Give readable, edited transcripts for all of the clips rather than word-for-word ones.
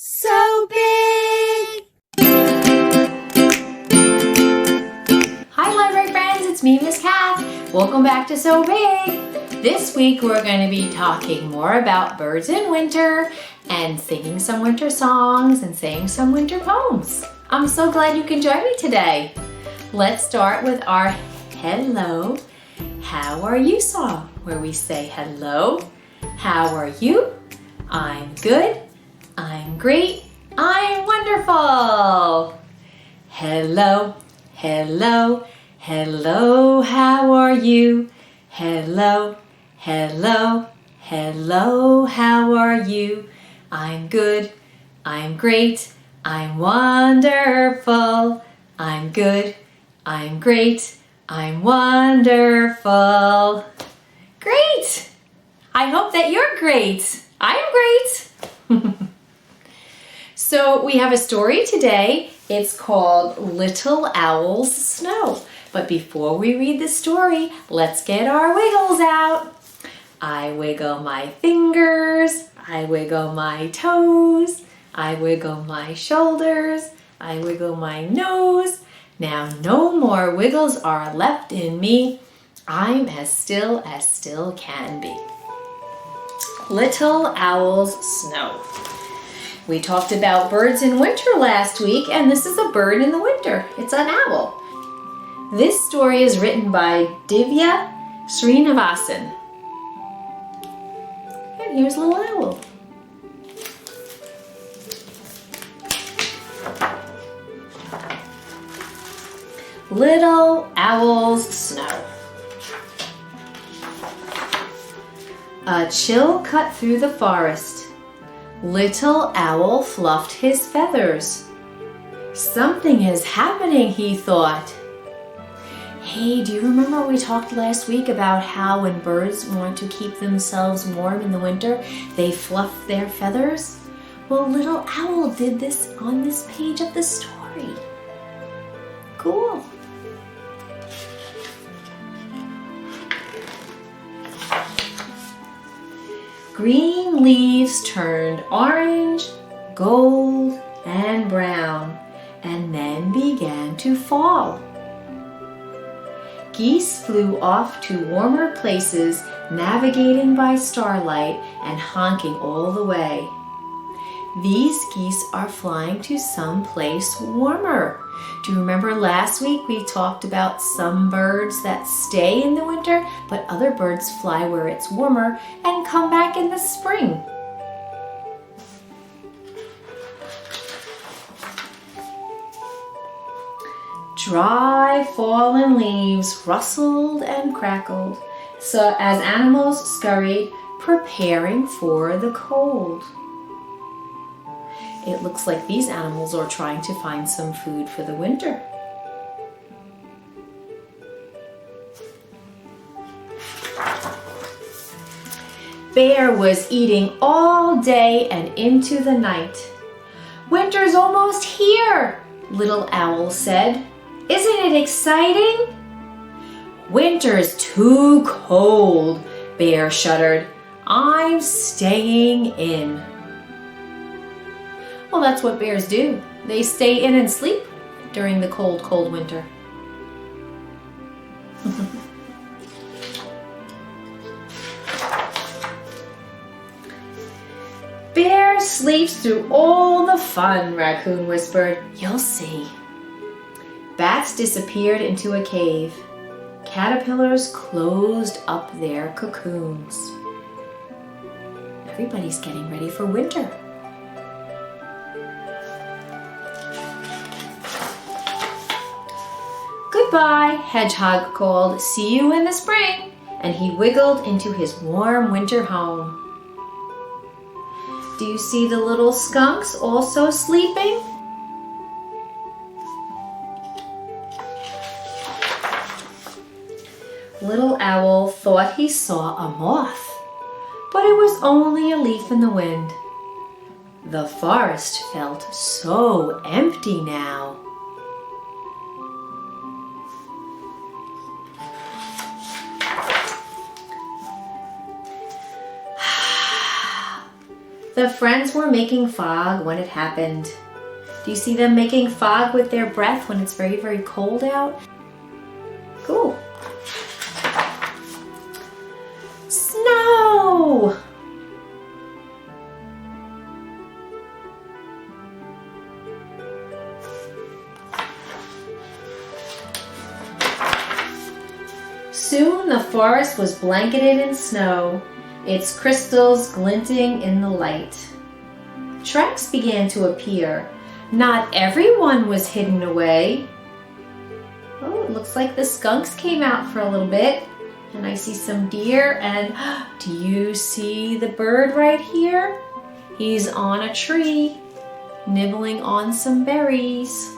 So big! Hi library friends, it's me, Miss Kath. Welcome back to So Big. This week we're going to be talking more about birds in winter and singing some winter songs and saying some winter poems. I'm so glad you can join me today. Let's start with our hello, how are you song, where we say hello, how are you? I'm good. I'm great. I'm wonderful. Hello, hello, hello, how are you? Hello, hello, hello, how are you? I'm good. I'm great. I'm wonderful. I'm good. I'm great. I'm wonderful. Great! I hope that you're great. I am great. So we have a story today. It's called Little Owl's Snow. But before we read the story, let's get our wiggles out. I wiggle my fingers. I wiggle my toes. I wiggle my shoulders. I wiggle my nose. Now no more wiggles are left in me. I'm as still can be. Little Owl's Snow. We talked about birds in winter last week, and this is a bird in the winter. It's an owl. This story is written by Divya Srinivasan. And here's Little Owl. Little Owl's Snow. A chill cut through the forest. Little Owl fluffed his feathers. Something is happening, he thought. Hey, do you remember we talked last week about how when birds want to keep themselves warm in the winter, they fluff their feathers? Well, Little Owl did this on this page of the story. Cool. Green leaves turned orange, gold, and brown, and then began to fall. Geese flew off to warmer places, navigating by starlight and honking all the way. These geese are flying to some place warmer. Do you remember last week we talked about some birds that stay in the winter, but other birds fly where it's warmer and come back in the spring? Dry fallen leaves rustled and crackled, so as animals scurried, preparing for the cold. It looks like these animals are trying to find some food for the winter. Bear was eating all day and into the night. Winter's almost here, Little Owl said. Isn't it exciting? Winter's too cold, Bear shuddered. I'm staying in. Well, that's what bears do. They stay in and sleep during the cold, cold winter. Bear sleeps through all the fun, Raccoon whispered. You'll see. Bats disappeared into a cave. Caterpillars closed up their cocoons. Everybody's getting ready for winter. Goodbye, Hedgehog called. See you in the spring. And he wiggled into his warm winter home. Do you see the little skunks also sleeping? Little Owl thought he saw a moth, but it was only a leaf in the wind. The forest felt so empty now. The friends were making fog when it happened. Do you see them making fog with their breath when it's very, very cold out? Cool. Snow! Soon the forest was blanketed in snow, its crystals glinting in the light. Tracks began to appear. Not everyone was hidden away. Oh, it looks like the skunks came out for a little bit. And I see some deer, and do you see the bird right here? He's on a tree, nibbling on some berries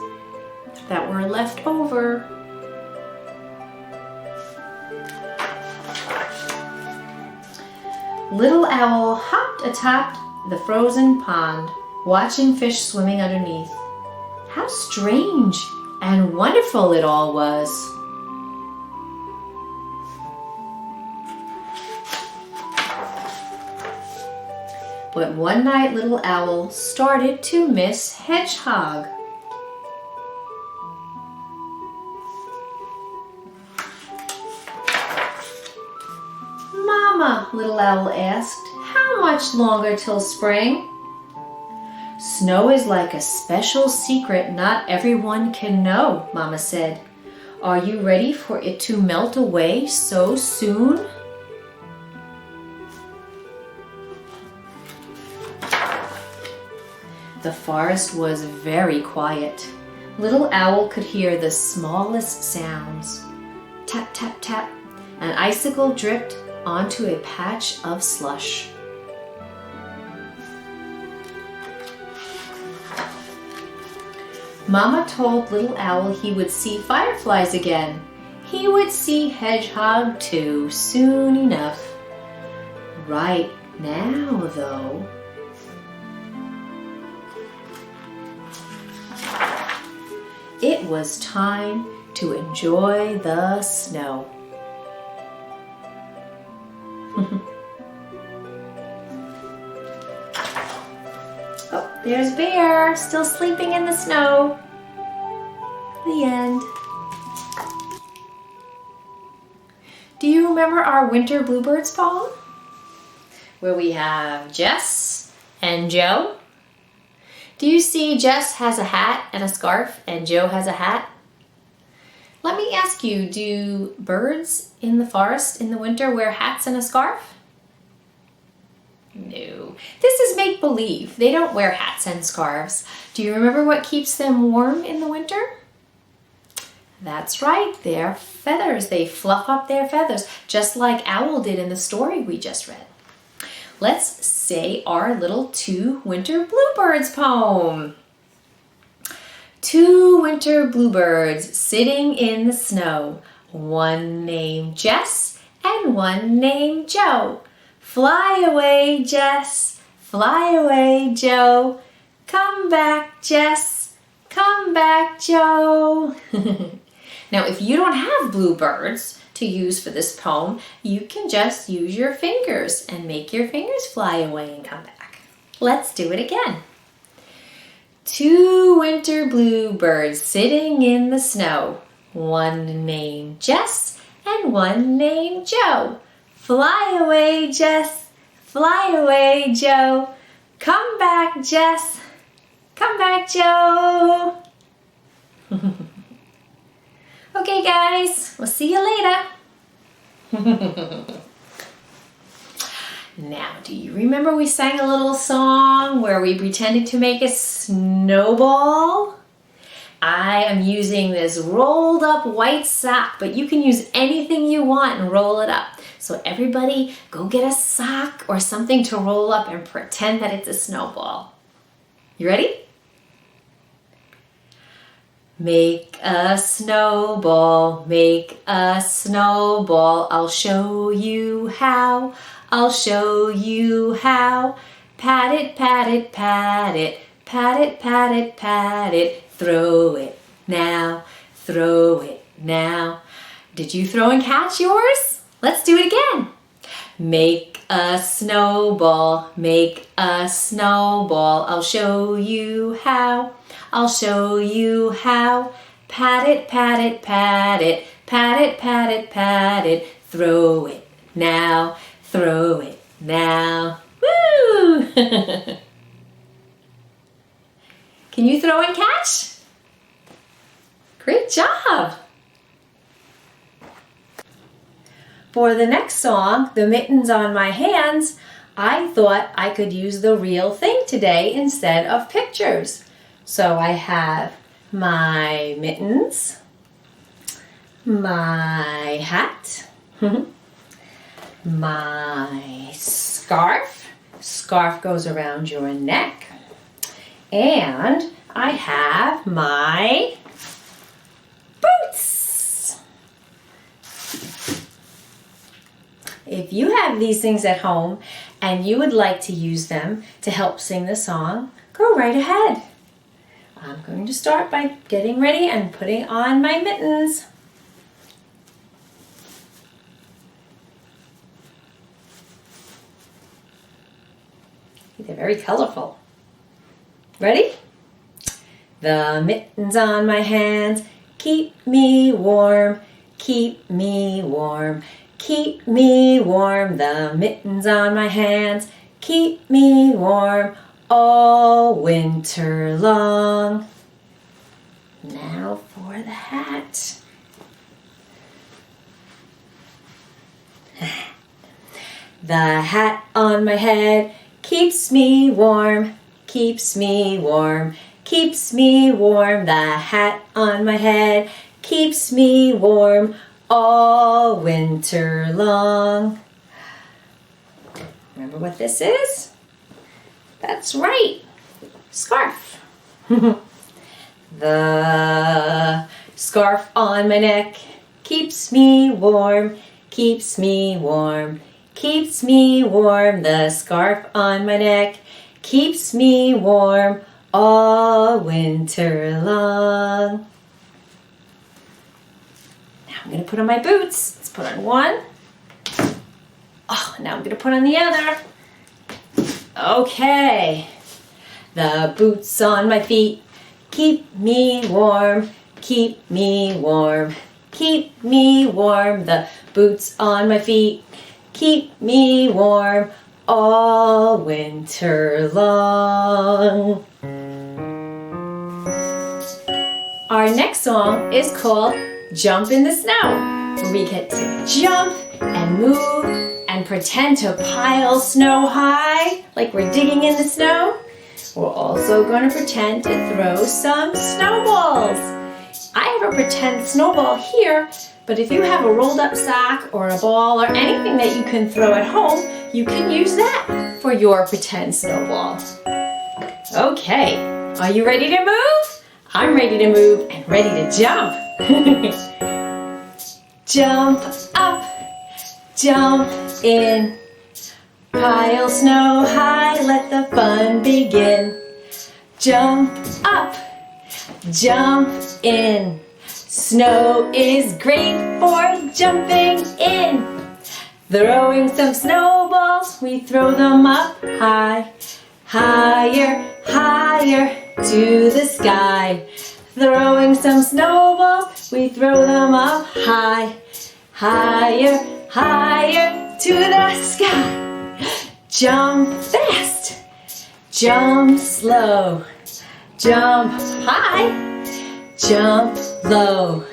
that were left over. Little Owl hopped atop the frozen pond, watching fish swimming underneath. How strange and wonderful it all was. But one night Little Owl started to miss Hedgehog. Mama, Little Owl asked, how much longer till spring? Snow is like a special secret not everyone can know, Mama said. Are you ready for it to melt away so soon? The forest was very quiet. Little Owl could hear the smallest sounds. Tap, tap, tap. An icicle dripped onto a patch of slush. Mama told Little Owl he would see fireflies again. He would see Hedgehog too, soon enough. Right now, though, it was time to enjoy the snow. Oh, there's Bear, still sleeping in the snow. The end. Do you remember our Winter Bluebirds poem? Where we have Jess and Joe. Do you see Jess has a hat and a scarf and Joe has a hat? Let me ask you, do birds in the forest in the winter wear hats and a scarf? No. This is make-believe. They don't wear hats and scarves. Do you remember what keeps them warm in the winter? That's right, their feathers. They fluff up their feathers, just like Owl did in the story we just read. Let's say our little Two Winter Bluebirds poem. Two winter bluebirds sitting in the snow, one named Jess and one named Joe. Fly away, Jess, fly away, Joe. Come back, Jess, come back, Joe. Now, if you don't have bluebirds to use for this poem, you can just use your fingers and make your fingers fly away and come back. Let's do it again. Two winter bluebirds sitting in the snow, one named Jess and one named Joe. Fly away, Jess, fly away, Joe. Come back, Jess, come back, Joe. Okay, guys, we'll see you later. Now, do you remember we sang a little song where we pretended to make a snowball? I am using this rolled up white sock, but you can use anything you want and roll it up. So everybody go get a sock or something to roll up and pretend that it's a snowball. You ready? Make a snowball, make a snowball. I'll show you how, I'll show you how. Pat it, pat it, pat it, pat it, pat it, pat it. Throw it now, throw it now. Did you throw and catch yours? Let's do it again. Make a snowball, make a snowball. I'll show you how, I'll show you how. Pat it, pat it, pat it, pat it, pat it, pat it. Throw it now, throw it now. Woo! Can you throw and catch? Great job! For the next song, The Mittens on My Hands, I thought I could use the real thing today instead of pictures. So I have my mittens, my hat, my scarf. Scarf goes around your neck. And I have my boots. If you have these things at home and you would like to use them to help sing the song, go right ahead. I'm going to start by getting ready and putting on my mittens. They're very colorful. Ready? The mittens on my hands keep me warm, keep me warm, keep me warm. The mittens on my hands keep me warm all winter long. Now for the hat. The hat on my head keeps me warm, keeps me warm, keeps me warm. The hat on my head keeps me warm all winter long. Remember what this is? That's right, scarf. The scarf on my neck keeps me warm, keeps me warm, keeps me warm. The scarf on my neck keeps me warm all winter long. Now I'm going to put on my boots. Let's put on one. Oh, now I'm going to put on the other. Okay. The boots on my feet keep me warm, keep me warm, keep me warm. The boots on my feet keep me warm all winter long. Our next song is called Jump in the Snow, where we get to jump and move and pretend to pile snow high like we're digging in the snow. We're also going to pretend to throw some snowballs. I have a pretend snowball here, but if you have a rolled up sack or a ball or anything that you can throw at home, you can use that for your pretend snowball. Okay, are you ready to move? I'm ready to move and ready to jump. Jump up, jump in, pile snow high, let the fun begin. Jump up, jump in, snow is great for jumping in. Throwing some snowballs, we throw them up high, higher, higher to the sky. Throwing some snowballs, we throw them up high, higher, higher to the sky. Jump fast, jump slow, jump high, jump low,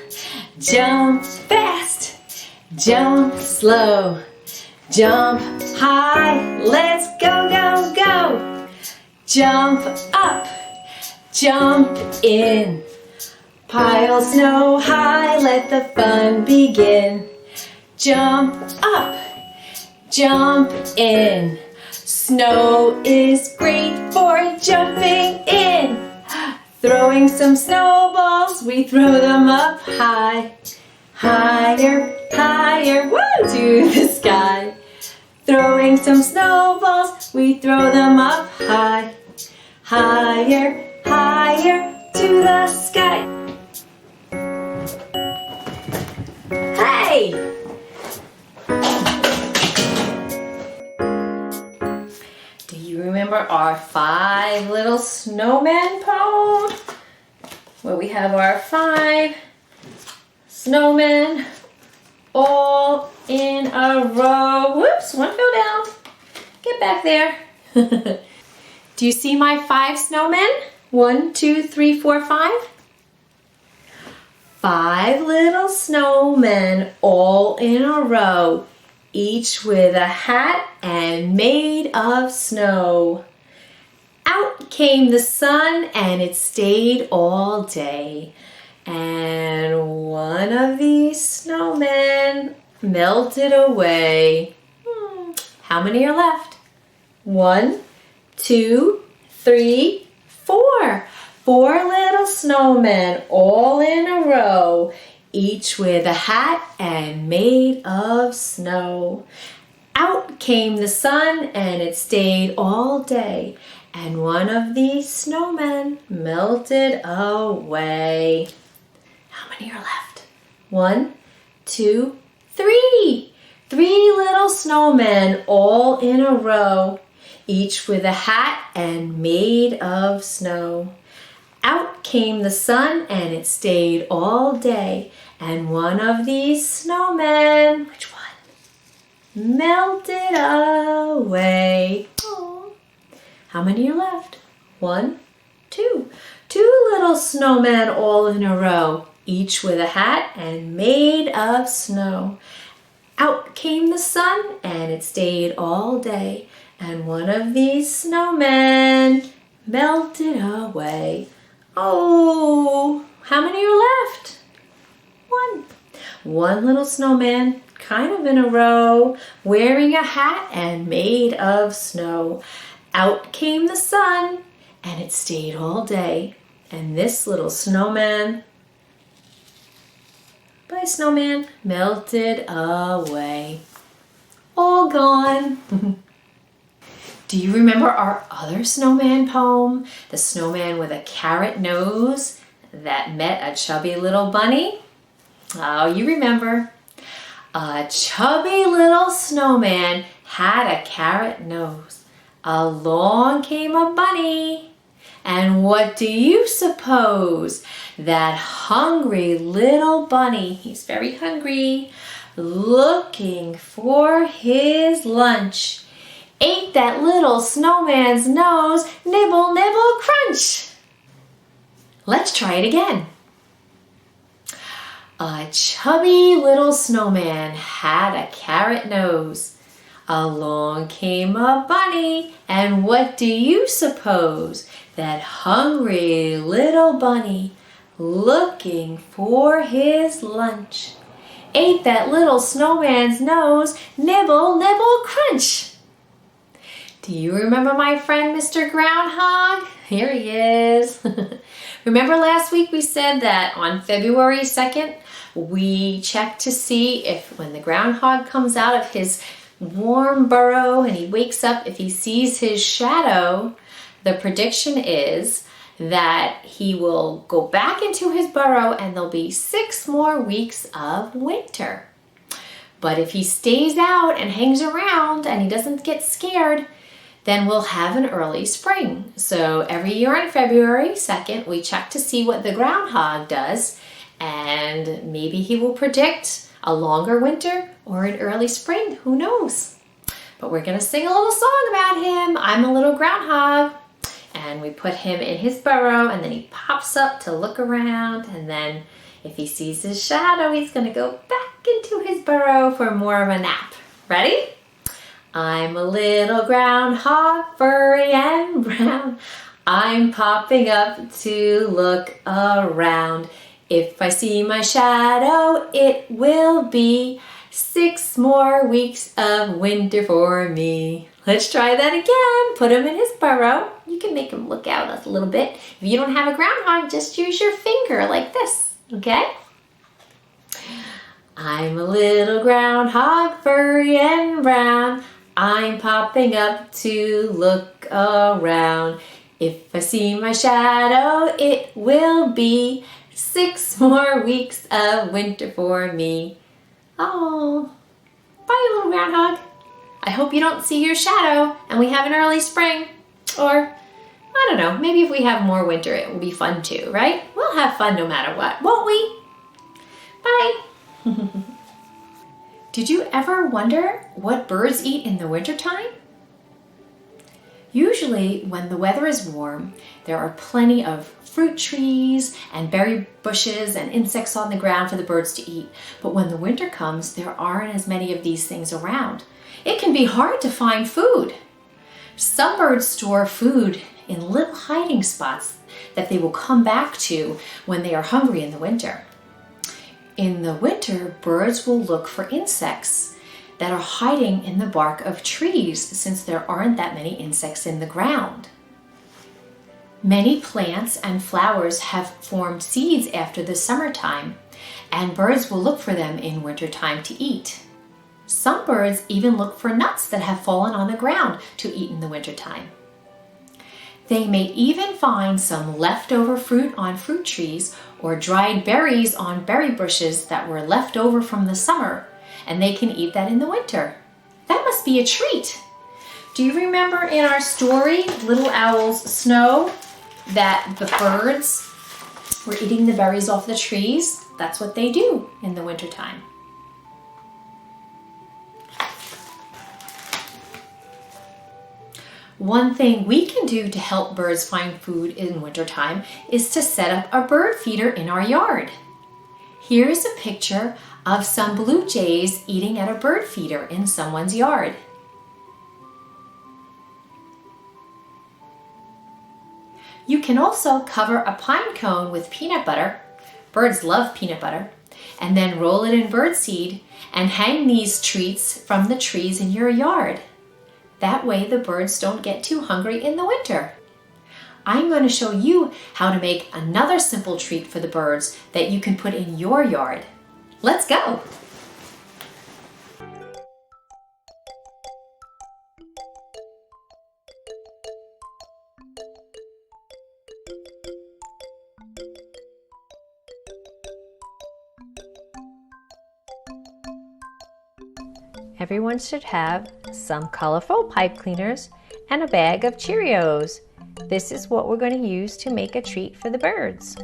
jump fast, jump slow, jump high. Let's go, go, go. Jump up, jump in, pile snow high, let the fun begin. Jump up, jump in, snow is great for jumping in. Throwing some snowballs, we throw them up high, higher, higher, woo, to the sky. Throwing some snowballs, we throw them up high, higher, higher to the sky. Hey! remember our 5 little snowmen poem? Where we have our 5 snowmen all in a row. Whoops, one fell down. Get back there. Do you see my 5 snowmen? 1, 2, 3, 4, 5. 5 little snowmen all in a row, each with a hat and made of snow. Out came the sun and it stayed all day. And one of these snowmen melted away. How many are left? 1, 2, 3, 4. 4 little snowmen all in a row, each with a hat and made of snow. Out came the sun and it stayed all day, and one of these snowmen melted away. How many are left? 1, 2, 3. 3 little snowmen all in a row, each with a hat and made of snow. Out came the sun and it stayed all day, and one of these snowmen, which one? Melted away. Aww. How many are left? 1, 2. 2 little snowmen all in a row, each with a hat and made of snow. Out came the sun and it stayed all day, and one of these snowmen melted away. Oh, how many are left? 1. 1 little snowman, kind of in a row, wearing a hat and made of snow. Out came the sun, and it stayed all day. And this little snowman, melted away. All gone. Do you remember our other snowman poem? The snowman with a carrot nose that met a chubby little bunny? Oh, you remember. A chubby little snowman had a carrot nose. Along came a bunny. And what do you suppose? That hungry little bunny, he's very hungry, looking for his lunch, ate that little snowman's nose, nibble, nibble, crunch. Let's try it again. A chubby little snowman had a carrot nose. Along came a bunny, and what do you suppose? That hungry little bunny, looking for his lunch, ate that little snowman's nose, nibble, nibble, crunch. Do you remember my friend Mr. Groundhog? Here he is. Remember last week we said that on February 2nd, we checked to see if when the groundhog comes out of his warm burrow and he wakes up, if he sees his shadow, the prediction is that he will go back into his burrow and there'll be 6 more weeks of winter. But if he stays out and hangs around and he doesn't get scared, then we'll have an early spring. So every year on February 2nd, we check to see what the groundhog does, and maybe he will predict a longer winter or an early spring, who knows? But we're gonna sing a little song about him. I'm a little groundhog. And we put him in his burrow, and then he pops up to look around, and then if he sees his shadow, he's gonna go back into his burrow for more of a nap. Ready? I'm a little groundhog, furry and brown. I'm popping up to look around. If I see my shadow, it will be 6 more weeks of winter for me. Let's try that again. Put him in his burrow. You can make him look out a little bit. If you don't have a groundhog, just use your finger like this, okay? I'm a little groundhog, furry and brown. I'm popping up to look around. If I see my shadow, it will be 6 more weeks of winter for me. Oh, bye little groundhog. I hope you don't see your shadow and we have an early spring. Or, I don't know, maybe if we have more winter, it will be fun too, right? We'll have fun no matter what, won't we? Bye. Did you ever wonder what birds eat in the wintertime? Usually, when the weather is warm, there are plenty of fruit trees and berry bushes and insects on the ground for the birds to eat. But when the winter comes, there aren't as many of these things around. It can be hard to find food. Some birds store food in little hiding spots that they will come back to when they are hungry in the winter. In the winter, birds will look for insects that are hiding in the bark of trees since there aren't that many insects in the ground. Many plants and flowers have formed seeds after the summertime, and birds will look for them in wintertime to eat. Some birds even look for nuts that have fallen on the ground to eat in the wintertime. They may even find some leftover fruit on fruit trees or dried berries on berry bushes that were left over from the summer, and they can eat that in the winter. That must be a treat. Do you remember in our story, Little Owl's Snow, that the birds were eating the berries off the trees? That's what they do in the wintertime. One thing we can do to help birds find food in wintertime is to set up a bird feeder in our yard. Here is a picture of some blue jays eating at a bird feeder in someone's yard. You can also cover a pine cone with peanut butter. Birds love peanut butter. And then roll it in birdseed and hang these treats from the trees in your yard. That way the birds don't get too hungry in the winter. I'm going to show you how to make another simple treat for the birds that you can put in your yard. Let's go! Everyone should have some colorful pipe cleaners and a bag of Cheerios. This is what we're going to use to make a treat for the birds.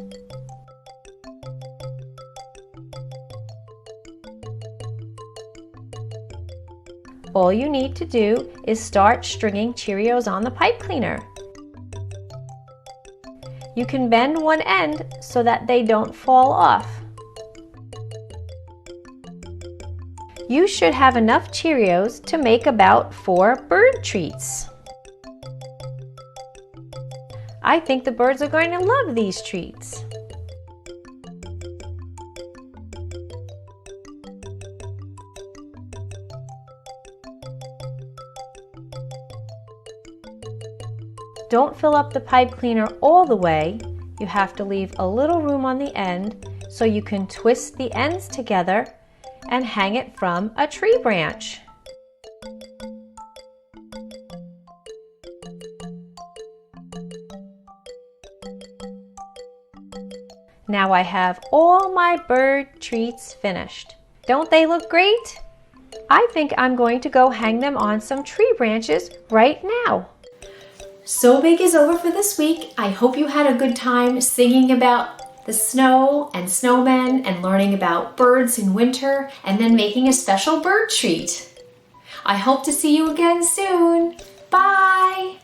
All you need to do is start stringing Cheerios on the pipe cleaner. You can bend one end so that they don't fall off. You should have enough Cheerios to make about 4 bird treats. I think the birds are going to love these treats. Don't fill up the pipe cleaner all the way. You have to leave a little room on the end so you can twist the ends together and hang it from a tree branch. Now I have all my bird treats finished. Don't they look great? I think I'm going to go hang them on some tree branches right now. So Big is over for this week. I hope you had a good time singing about the snow and snowmen and learning about birds in winter and then making a special bird treat. I hope to see you again soon. Bye!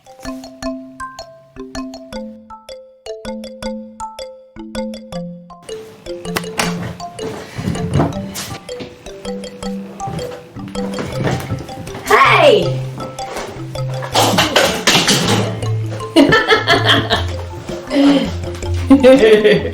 Hey!